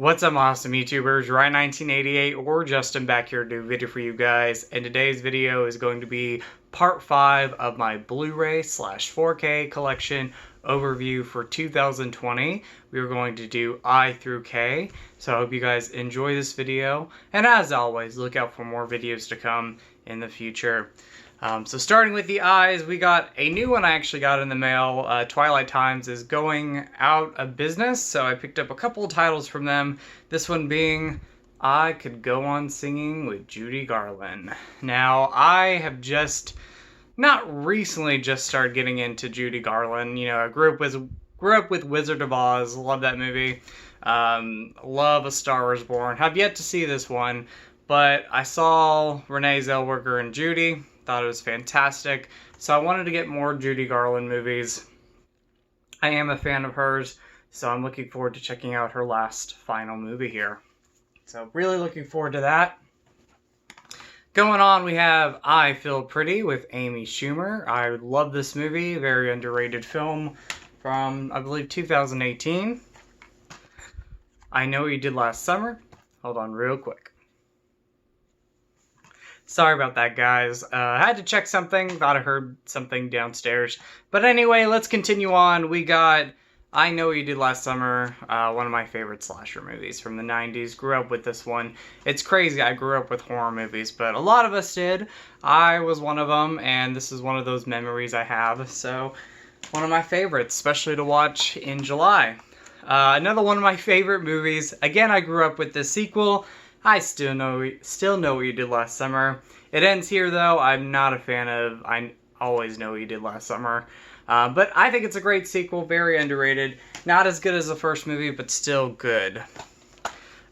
What's up, awesome YouTubers? Ryan1988 or Justin back here to do a video for you guys, and today's video is going to be part 5 of my Blu-ray slash 4K collection overview for 2020. We are going to do I through K, so I hope you guys enjoy this video, and as always, look out for more videos to come in the future. So starting with the eyes, we got a new one I actually got in the mail. Twilight Times is going out of business, so I picked up a couple of titles from them. This one being I Could Go On Singing with Judy Garland. Now, I have not recently just started getting into Judy Garland. You know, I grew up with Wizard of Oz, love that movie. Love A Star Is Born. Have yet to see this one, but I saw Renee Zellweger and Judy. Thought it was fantastic, so I wanted to get more Judy Garland movies. I am a fan of hers, so I'm looking forward to checking out her last final movie here. So really looking forward to that. Going on, we have I Feel Pretty with Amy Schumer. I love this movie, very underrated film from, I believe, 2018. I Know What You Did Last Summer. Hold on real quick. Sorry about that, guys. I had to check something. Thought I heard something downstairs. But anyway, let's continue on. We got I Know What You Did Last Summer, one of my favorite slasher movies from the 90s. Grew up with this one. It's crazy. I grew up with horror movies, but a lot of us did. I was one of them, and this is one of those memories I have. So, one of my favorites, especially to watch in July. Another one of my favorite movies. Again, I grew up with the sequel. I still know What You Did Last Summer. It ends here, though. I'm not a fan of I Always Know What You Did Last Summer. But I think it's a great sequel, very underrated. Not as good as the first movie, but still good.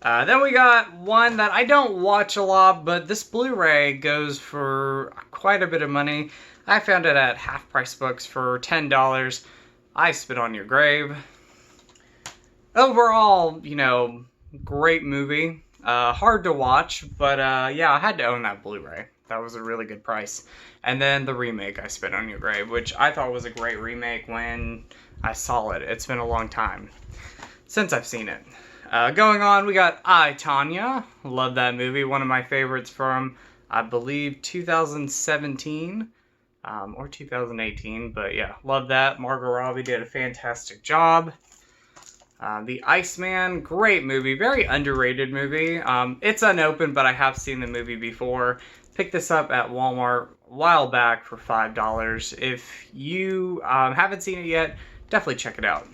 Then we got one that I don't watch a lot, but this Blu-ray goes for quite a bit of money. I found it at Half Price Books for $10. I Spit on Your Grave. Overall, you know, great movie. Hard to watch, but yeah, I had to own that Blu-ray. That was a really good price. And then the remake, I Spit on Your Grave, which I thought was a great remake when I saw it. It's been a long time since I've seen it. Going on, we got I, Tonya. Love that movie. One of my favorites from, I believe, 2017 or 2018. But yeah, love that. Margot Robbie did a fantastic job. The Iceman, great movie, very underrated movie. It's unopened, but I have seen the movie before. Picked this up at Walmart a while back for $5. If you haven't seen it yet, definitely check it out.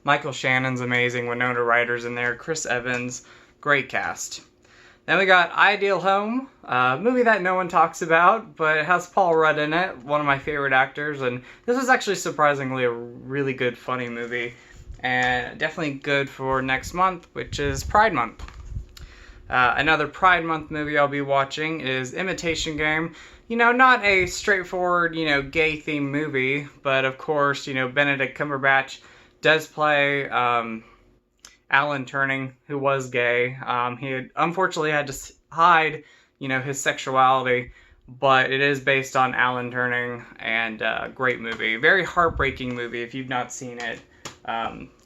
Michael Shannon's amazing, Winona Ryder's in there, Chris Evans, great cast. Then we got Ideal Home, a movie that no one talks about, but it has Paul Rudd in it, one of my favorite actors, and this was actually surprisingly a really good, funny movie. And definitely good for next month, which is Pride Month. Another Pride Month movie I'll be watching is Imitation Game. You know, not a straightforward, you know, gay-themed movie, but of course, you know, Benedict Cumberbatch does play Alan Turing, who was gay. He unfortunately had to hide, you know, his sexuality, but it is based on Alan Turing, and great movie. Very heartbreaking movie if you've not seen it.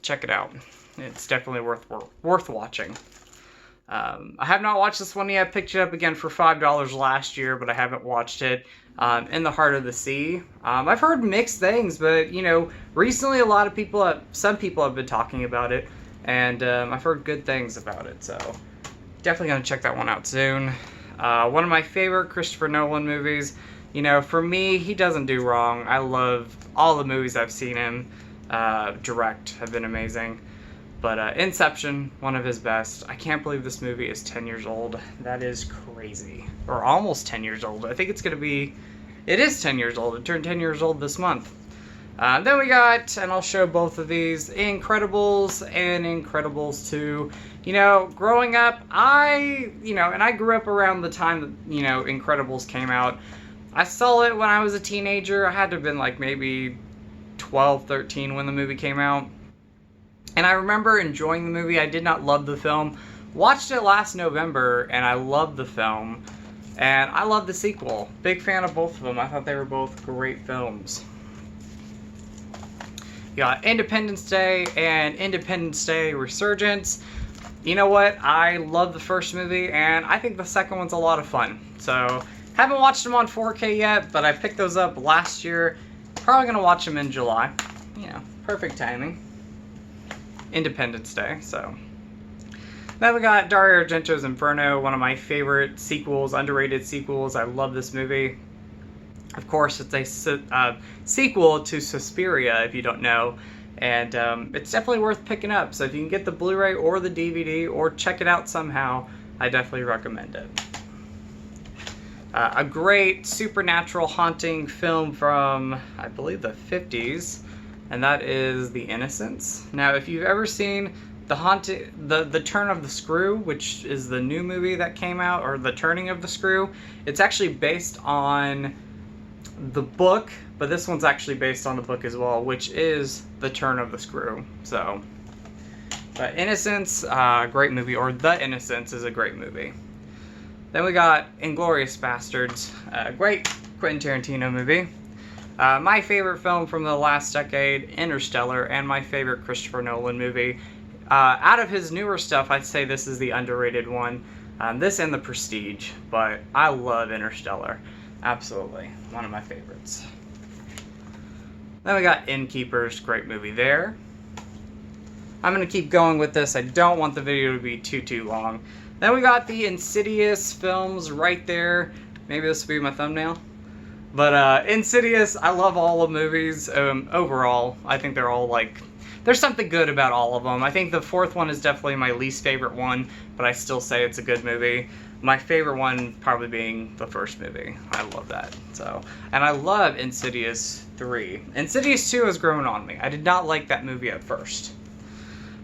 Check it out. It's definitely worth watching. I have not watched this one yet. I picked it up again for $5 last year, but I haven't watched it. In the Heart of the Sea. I've heard mixed things, but you know, recently some people have been talking about it, and I've heard good things about it. So definitely gonna check that one out soon. One of my favorite Christopher Nolan movies. You know, for me, he doesn't do wrong. I love all the movies I've seen him direct have been amazing, but Inception, one of his best. I can't believe this movie is 10 years old. That is crazy. Or almost 10 years old. I think it is 10 years old. It turned 10 years old this month. Then we got, and I'll show both of these, Incredibles and Incredibles 2. You know, growing up, and I grew up around the time that, you know, Incredibles came out. I saw it when I was a teenager. I had to have been like maybe 12, 13 when the movie came out. And I remember enjoying the movie. I did not love the film. Watched it last November, and I loved the film. And I love the sequel. Big fan of both of them. I thought they were both great films. You got Independence Day and Independence Day Resurgence. You know what? I love the first movie, and I think the second one's a lot of fun. So, haven't watched them on 4K yet, but I picked those up last year. Probably gonna watch them in July. You know, perfect timing. Independence Day, so. Then we got Dario Argento's Inferno, one of my favorite sequels, underrated sequels. I love this movie. Of course, it's a sequel to Suspiria, if you don't know. And it's definitely worth picking up. So if you can get the Blu-ray or the DVD or check it out somehow, I definitely recommend it. A great supernatural haunting film from, I believe, the 50s. And that is The Innocents. Now, if you've ever seen the Turn of the Screw, which is the new movie that came out, or The Turning of the Screw, it's actually based on the book, but this one's actually based on the book as well, which is The Turn of the Screw. So, but Innocents, great movie, or The Innocents is a great movie. Then we got Inglourious Basterds, a great Quentin Tarantino movie. My favorite film from the last decade, Interstellar, and my favorite Christopher Nolan movie. Out of his newer stuff, I'd say this is the underrated one. This and The Prestige, but I love Interstellar. Absolutely. One of my favorites. Then we got Innkeepers, great movie there. I'm going to keep going with this. I don't want the video to be too long. Then we got the Insidious films right there. Maybe this will be my thumbnail. But Insidious, I love all the movies. Overall, I think they're all like... There's something good about all of them. I think the fourth one is definitely my least favorite one, but I still say it's a good movie. My favorite one probably being the first movie. I love that. So, and I love Insidious 3. Insidious 2 has grown on me. I did not like that movie at first.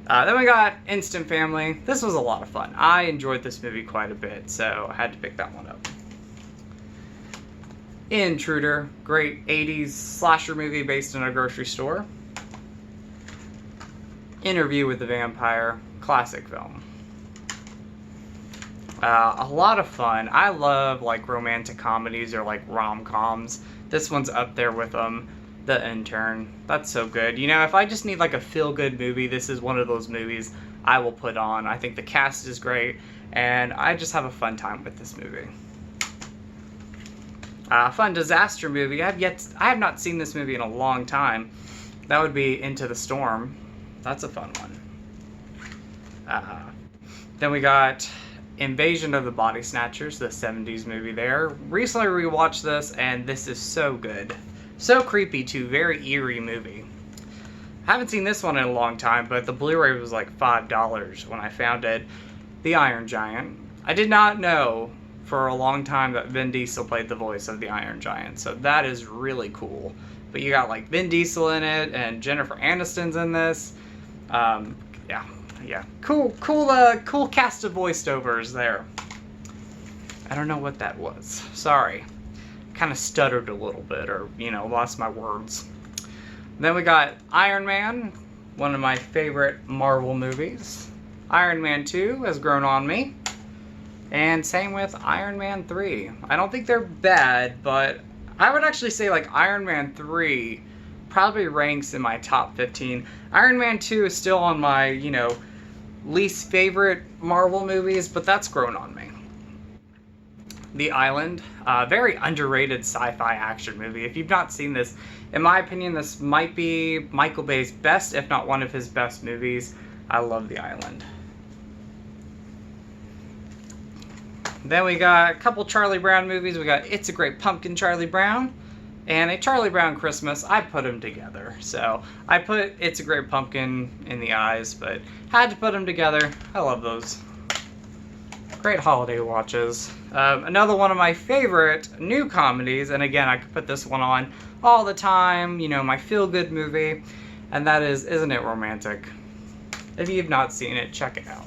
Then we got Instant Family. This was a lot of fun. I enjoyed this movie quite a bit, so I had to pick that one up. Intruder, great 80s slasher movie based in a grocery store. Interview with the Vampire, classic film. A lot of fun. I love like romantic comedies or like rom-coms. This one's up there with them. The Intern, that's so good. You know, if I just need like a feel-good movie, this is one of those movies I will put on. I think the cast is great, and I just have a fun time with this movie. Fun disaster movie. I have not seen this movie in a long time. That would be Into the Storm. That's a fun one. Then we got Invasion of the Body Snatchers, the 70s movie there. Recently rewatched this, and this is so good. So creepy too, very eerie movie. Haven't seen this one in a long time, but the Blu-ray was like $5 when I found it. The Iron Giant. I did not know for a long time that Vin Diesel played the voice of the Iron Giant, so that is really cool. But you got like Vin Diesel in it, and Jennifer Aniston's in this. Yeah, cool cast of voiceovers there. I don't know what that was. Sorry, kind of stuttered a little bit, or lost my words. Then we got Iron Man, one of my favorite Marvel movies. Iron Man 2 has grown on me, and same with Iron Man 3. I don't think they're bad, but I would actually say like Iron Man 3 probably ranks in my top 15. Iron Man 2 is still on my, least favorite Marvel movies, but that's grown on me. The Island, very underrated sci-fi action movie. If you've not seen this, in my opinion, this might be Michael Bay's best, if not one of his best movies. I love The Island. Then we got a couple Charlie Brown movies. We got It's a Great Pumpkin, Charlie Brown, and A Charlie Brown Christmas. I put them together. So I put It's a Great Pumpkin in the eyes, but had to put them together. I love those. Great holiday watches. Another one of my favorite new comedies, and again, I could put this one on all the time, my feel-good movie, and that is Isn't It Romantic? If you've not seen it, check it out.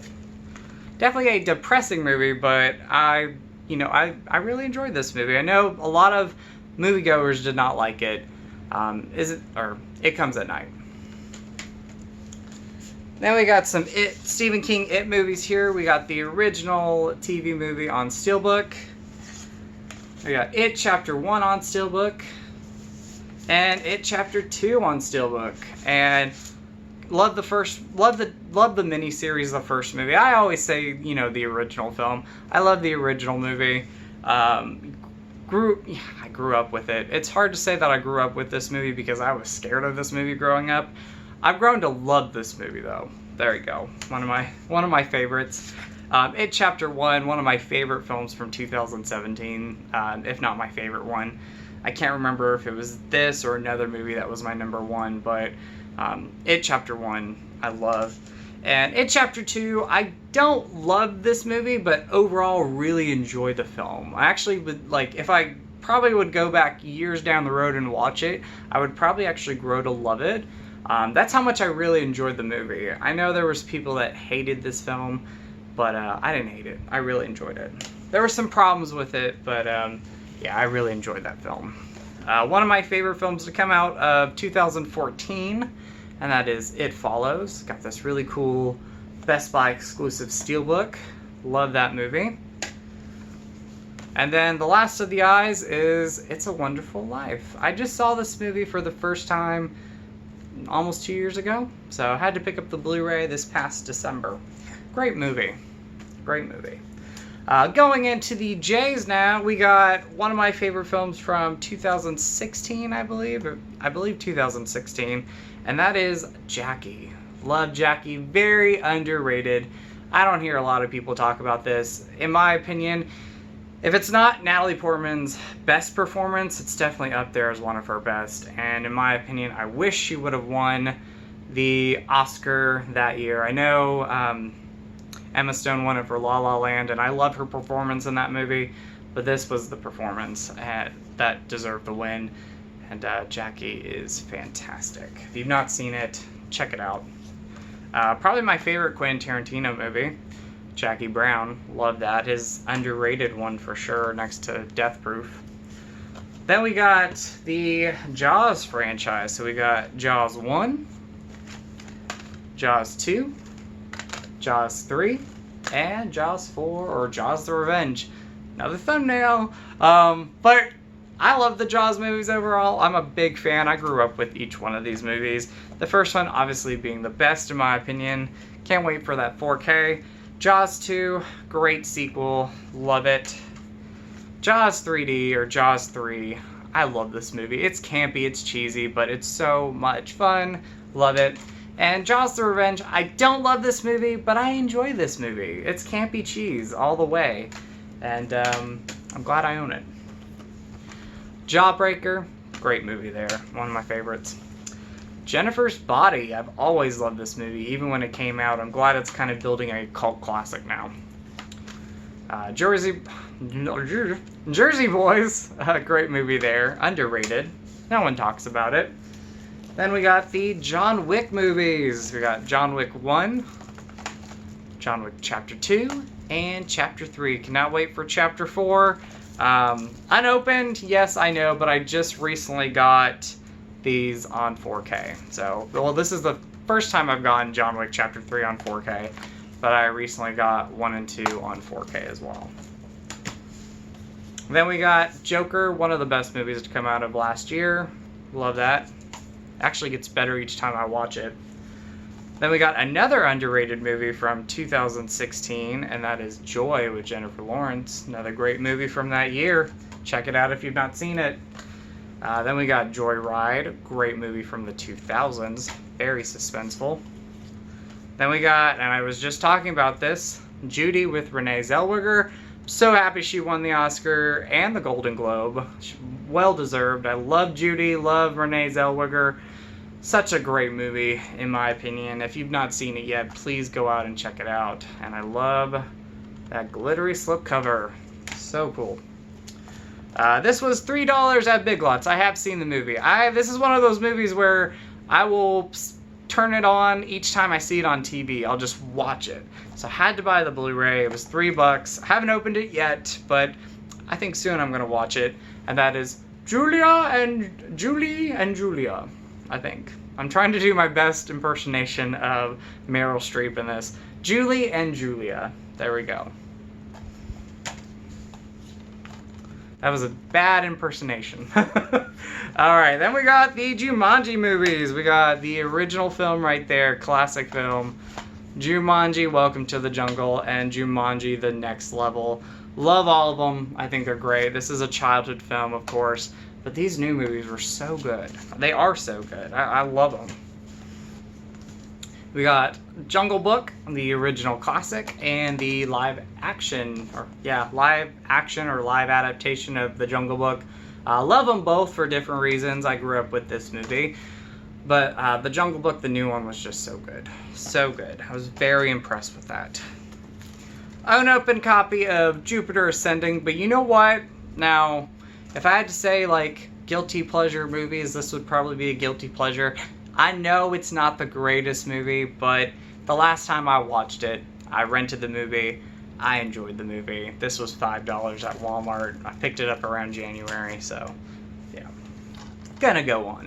Definitely a depressing movie, but I really enjoyed this movie. I know a lot of moviegoers did not like it. It Comes at Night. Then we got some Stephen King It movies here. We got the original TV movie on Steelbook. We got It Chapter 1 on Steelbook. and It Chapter 2 on Steelbook. And love the miniseries, the first movie. I always say, the original film. I love the original movie. I grew up with it. It's hard to say that I grew up with this movie because I was scared of this movie growing up. I've grown to love this movie though. There you go. One of my favorites. It Chapter 1, one of my favorite films from 2017, if not my favorite one. I can't remember if it was this or another movie that was my number one, but It Chapter 1, I love. And It Chapter 2, I don't love this movie, but overall really enjoy the film. I actually would, if I probably would go back years down the road and watch it, I would probably actually grow to love it. That's how much I really enjoyed the movie. I know there was people that hated this film, but I didn't hate it. I really enjoyed it. There were some problems with it, but yeah, I really enjoyed that film. One of my favorite films to come out of 2014, and that is It Follows. Got this really cool Best Buy exclusive steelbook. Love that movie. And then the last of the eyes is It's a Wonderful Life. I just saw this movie for the first time almost 2 years ago, so I had to pick up the Blu-ray this past December. Great movie. Great movie. Going into the J's now, we got one of my favorite films from 2016, I believe 2016, and that is Jackie. Love Jackie, very underrated. I don't hear a lot of people talk about this. In my opinion, if it's not Natalie Portman's best performance, it's definitely up there as one of her best. And in my opinion, I wish she would have won the Oscar that year. I know Emma Stone won it for La La Land, and I love her performance in that movie, but this was the performance that deserved the win. And Jackie is fantastic. If you've not seen it, check it out. Probably my favorite Quentin Tarantino movie, Jackie Brown. Love that. His underrated one for sure, next to Death Proof. Then we got the Jaws franchise. So we got Jaws 1, Jaws 2, Jaws 3, and Jaws 4, or Jaws the Revenge. Another thumbnail. But I love the Jaws movies overall. I'm a big fan. I grew up with each one of these movies. The first one obviously being the best in my opinion. Can't wait for that 4K. Jaws 2, great sequel. Love it. Jaws 3D, or Jaws 3. I love this movie. It's campy, it's cheesy, but it's so much fun. Love it. And Jaws the Revenge, I don't love this movie, but I enjoy this movie. It's campy cheese all the way. And I'm glad I own it. Jawbreaker, great movie there. One of my favorites. Jennifer's Body, I've always loved this movie, even when it came out. I'm glad it's kind of building a cult classic now. Jersey Boys, great movie there. Underrated. No one talks about it. Then we got the John Wick movies. We got John Wick 1, John Wick Chapter 2, and Chapter 3. Cannot wait for Chapter 4. Unopened, yes, I know, but I just recently got these on 4K. So, well, this is the first time I've gotten John Wick Chapter 3 on 4K, but I recently got 1 and 2 on 4K as well. Then we got Joker, one of the best movies to come out of last year. Love that. Actually gets better each time I watch it. Then we got another underrated movie from 2016, and that is Joy with Jennifer Lawrence. Another great movie from that year. Check it out if you've not seen it. Then we got Joyride, great movie from the 2000s, very suspenseful. Then we got, and I was just talking about this, Judy with Renee Zellweger. So happy she won the Oscar and the Golden Globe. Well deserved. I love Judy, love Renee Zellweger. Such a great movie, in my opinion. If you've not seen it yet, please go out and check it out. And I love that glittery slipcover. So cool. This was $3 at Big Lots. I have seen the movie. This is one of those movies where I will turn it on each time I see it on TV. I'll just watch it. So I had to buy the Blu-ray. It was $3. I haven't opened it yet, but I think soon I'm going to watch it. And that is Julie and Julia, I think. I'm trying to do my best impersonation of Meryl Streep in this. Julie and Julia. There we go. That was a bad impersonation. Alright, then we got the Jumanji movies. We got the original film right there, classic film. Jumanji, Welcome to the Jungle, and Jumanji, The Next Level. Love all of them. I think they're great. This is a childhood film, of course, but these new movies were so good. They are so good. I love them. We got Jungle Book, the original classic, and the live action or live adaptation of the Jungle Book. Love them both for different reasons. I grew up with this movie. But the Jungle Book, the new one, was just so good. So good. I was very impressed with that. Unopened copy of Jupiter Ascending, but you know what? Now, if I had to say, like, guilty pleasure movies, this would probably be a guilty pleasure. I know it's not the greatest movie, but the last time I watched it, I rented the movie. I enjoyed the movie. This was $5 at Walmart. I picked it up around January, so, yeah. Gonna go on.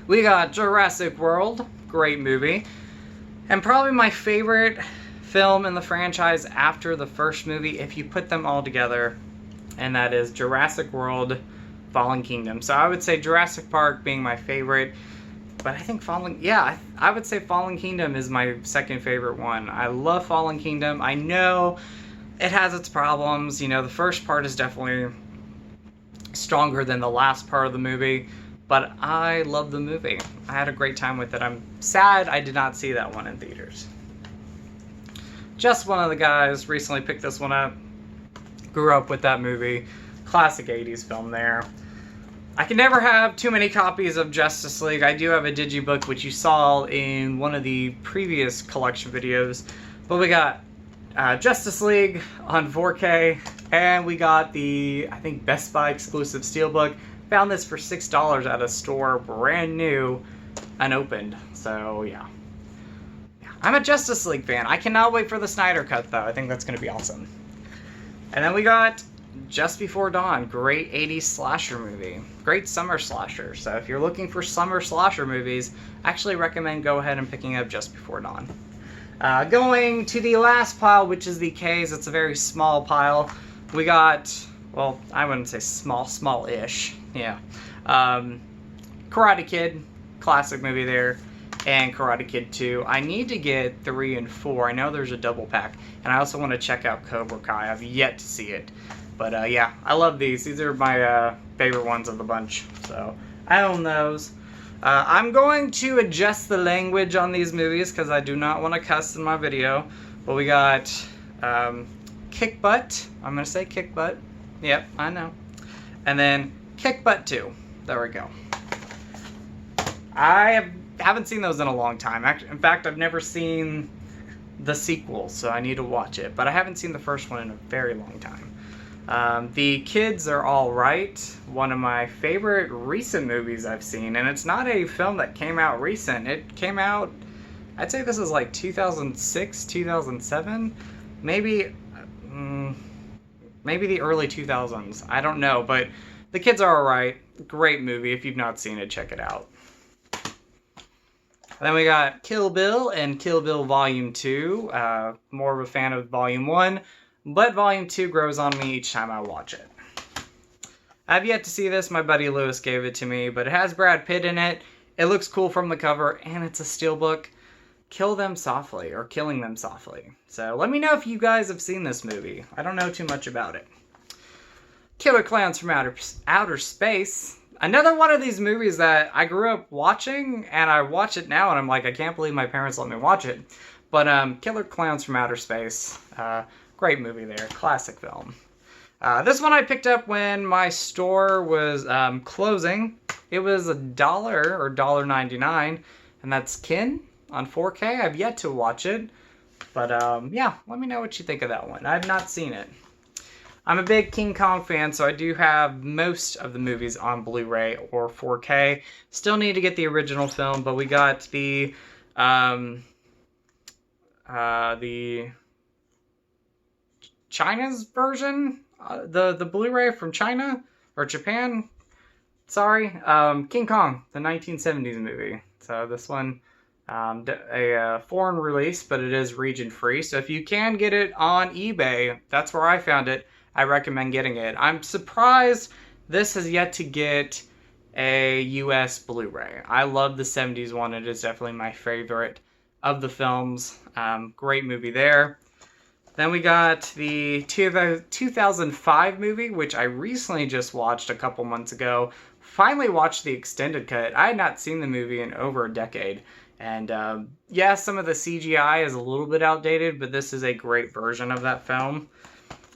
We got Jurassic World, great movie, and probably my favorite film in the franchise after the first movie, if you put them all together, and that is Jurassic World, Fallen Kingdom. So I would say Jurassic Park being my favorite, but I think I would say Fallen Kingdom is my second favorite one. I love Fallen Kingdom. I know it has its problems. You know, the first part is definitely stronger than the last part of the movie. But I love the movie. I had a great time with it. I'm sad I did not see that one in theaters. Just One of the Guys recently picked this one up. Grew up with that movie. Classic 80s film there. I can never have too many copies of Justice League. I do have a digibook, which you saw in one of the previous collection videos. But we got Justice League on 4K. And we got the, I think, Best Buy exclusive Steelbook. Found this for $6 at a store, brand new, unopened. So, yeah. I'm a Justice League fan. I cannot wait for the Snyder Cut, though. I think that's going to be awesome. And then we got Just Before Dawn. Great 80s slasher movie. Great summer slasher. So if you're looking for summer slasher movies, I actually recommend go ahead and picking up Just Before Dawn. Going to the last pile, which is the K's. It's a very small pile. We got... Well, I wouldn't say small-ish. Yeah. Karate Kid, classic movie there, and Karate Kid 2. I need to get 3 and 4. I know there's a double pack, and I also want to check out Cobra Kai. I've yet to see it. But, yeah, I love these. These are my favorite ones of the bunch, so I own those. I'm going to adjust the language on these movies because I do not want to cuss in my video. But we got Kick Butt. I'm going to say Kick Butt. Yep, I know. And then Kick Butt 2. There we go. I haven't seen those in a long time. In fact, I've never seen the sequel, so I need to watch it. But I haven't seen the first one in a very long time. The Kids Are All Right. One of my favorite recent movies I've seen. And it's not a film that came out recent. It came out, I'd say this is like 2006, 2007. Maybe the early 2000s. I don't know, but The Kids Are Alright. Great movie. If you've not seen it, check it out. Then we got Kill Bill and Kill Bill Volume 2. More of a fan of Volume 1, but Volume 2 grows on me each time I watch it. I've yet to see this. My buddy Lewis gave it to me, but it has Brad Pitt in it. It looks cool from the cover, and it's a steelbook. Kill Them Softly, or Killing Them Softly. So let me know if you guys have seen this movie. I don't know too much about it. Killer Clowns from Outer Space. Another one of these movies that I grew up watching, and I watch it now, and I'm like, I can't believe my parents let me watch it. But Killer Clowns from Outer Space. Great movie there. Classic film. This one I picked up when my store was closing. It was $1 or $1.99, and that's Kin on 4K. I've yet to watch it, but yeah, let me know what you think of that one. I've not seen it. I'm a big King Kong fan, so I do have most of the movies on Blu-ray or 4K. Still need to get the original film, but we got the China's version, the Blu-ray from China or Japan. Sorry, King Kong, the 1970s movie. So this one, a foreign release, but it is region free. So if you can get it on eBay, that's where I found it. I recommend getting it. I'm surprised this has yet to get a US Blu-ray. I love the 70s one. It is definitely my favorite of the films. Great movie there. Then we got the 2005 movie, which I recently just watched a couple months ago. Finally watched the extended cut. I had not seen the movie in over a decade. And yeah, some of the CGI is a little bit outdated, but this is a great version of that film.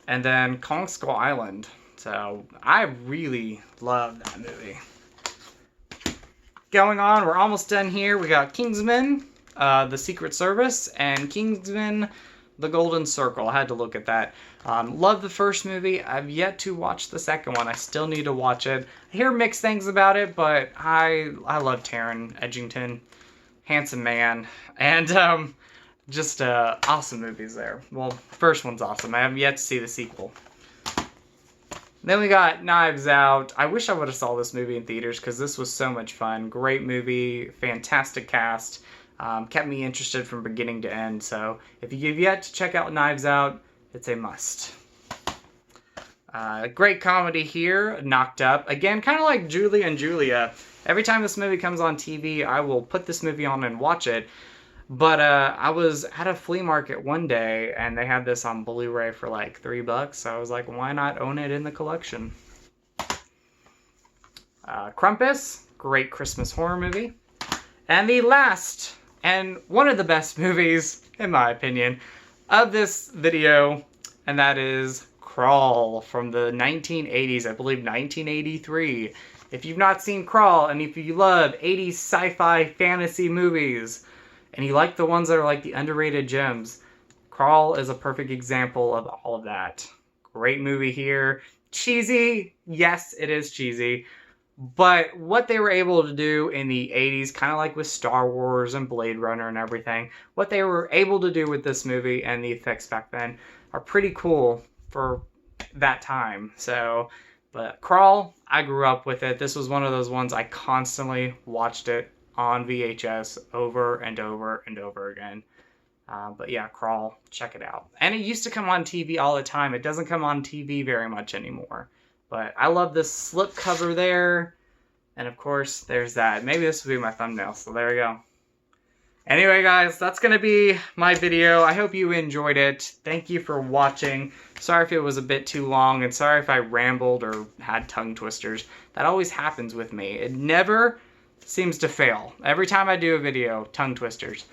And then Kong Skull Island. So I really love that movie. Going on, we're almost done here. We got Kingsman, The Secret Service, and Kingsman, The Golden Circle. I had to look at that. Love the first movie. I've yet to watch the second one. I still need to watch it. I hear mixed things about it, but I love Taron Egerton. Handsome man. And just awesome movies there. Well, first one's awesome. I have yet to see the sequel. Then we got Knives Out. I wish I would have saw this movie in theaters because this was so much fun. Great movie. Fantastic cast. Kept me interested from beginning to end. So if you've yet to check out Knives Out, it's a must. Great comedy here, Knocked Up. Again, kind of like Julie and Julia. Every time this movie comes on TV, I will put this movie on and watch it. But I was at a flea market one day, and they had this on Blu-ray for like $3. So I was like, why not own it in the collection? Krampus, great Christmas horror movie. And the last, and one of the best movies, in my opinion, of this video, and that is Crawl from the 1980s, I believe 1983. If you've not seen Crawl, and if you love 80s sci-fi fantasy movies, and you like the ones that are like the underrated gems, Crawl is a perfect example of all of that. Great movie here. Cheesy, yes, it is cheesy. But what they were able to do in the 80s, kind of like with Star Wars and Blade Runner and everything, what they were able to do with this movie and the effects back then are pretty cool for that time. So, but Crawl, I grew up with it. This was one of those ones I constantly watched it on VHS over and over and over again. But yeah, Crawl, check it out. And it used to come on TV all the time. It doesn't come on TV very much anymore. But I love this slip cover there. And of course, there's that. Maybe this will be my thumbnail, so there we go. Anyway, guys, that's going to be my video. I hope you enjoyed it. Thank you for watching. Sorry if it was a bit too long, and sorry if I rambled or had tongue twisters. That always happens with me. It never seems to fail. Every time I do a video, tongue twisters.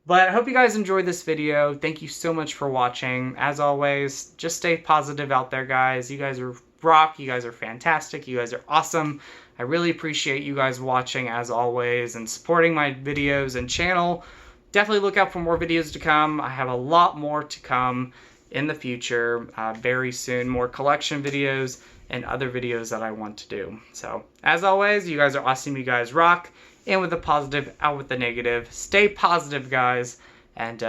But I hope you guys enjoyed this video. Thank you so much for watching. As always, just stay positive out there, guys. You guys are rock. You guys are fantastic. You guys are awesome. I really appreciate you guys watching as always and supporting my videos and channel. Definitely look out for more videos to come. I have a lot more to come in the future very soon. More collection videos and other videos that I want to do. So as always, you guys are awesome. You guys rock. In with the positive, out with the negative. Stay positive, guys. And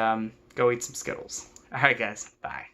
go eat some Skittles. All right, guys. Bye.